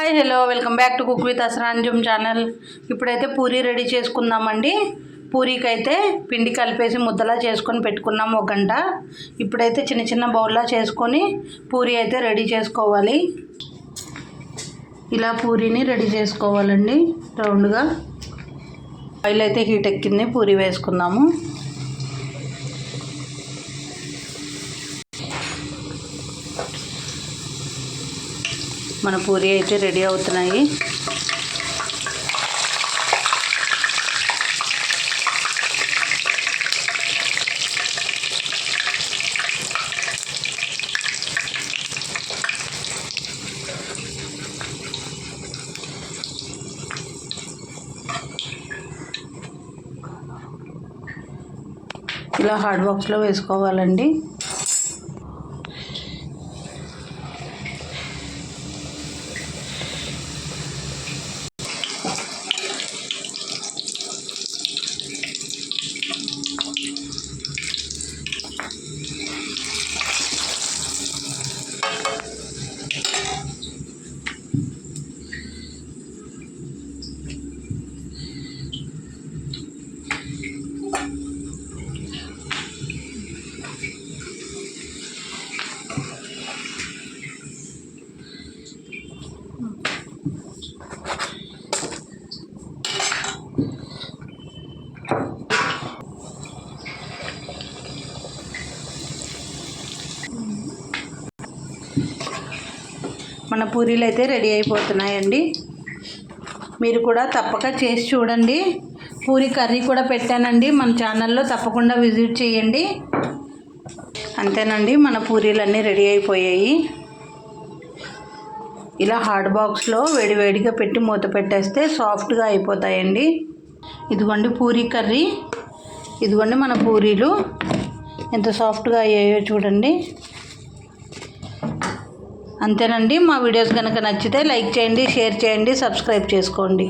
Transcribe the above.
Hi hello welcome back to cook with Asaranjum channel. ఇప్పుడైతే puri ready చేసుకుందామండి. పూరీకి అయితే పిండి కలిపేసి ముద్దలా చేసుకొని పెట్టుకున్నాము 1 గంట. ఇప్పుడైతే చిన్న చిన్న బౌల్లా చేసుకొని పూరీ అయితే రెడీ చేసుకోవాలి. ఇలా పూరీని రెడీ చేసుకోవాలండి రౌండ్గా. ఆయిల్ అయితే హీట్ ఎక్కింది, పూరీ వేసుకుందాము. మన పూరీ అయితే రెడీ అవుతున్నాయి. ఇలా హాట్ బాక్స్లో వేసుకోవాలండి. మన పూరీలు అయితే రెడీ అయిపోతున్నాయండి. మీరు కూడా తప్పక చేసి చూడండి. పూరీ కర్రీ కూడా పెట్టానండి మన ఛానల్లో, తప్పకుండా విజిట్ చేయండి. అంతేనండి, మన పూరీలన్నీ రెడీ అయిపోయాయి. ఇలా హాట్ బాక్స్లో వేడివేడిగా పెట్టి మూత పెట్టేస్తే సాఫ్ట్గా అయిపోతాయండి. ఇదిగోండి పూరీ కర్రీ, ఇదిగోండి మన పూరీలు ఎంత సాఫ్ట్గా అయ్యాయో చూడండి. అంతేనండి, మా వీడియోస్ కనుక నచ్చితే లైక్ చేయండి, షేర్ చేయండి, సబ్స్క్రైబ్ చేసుకోండి.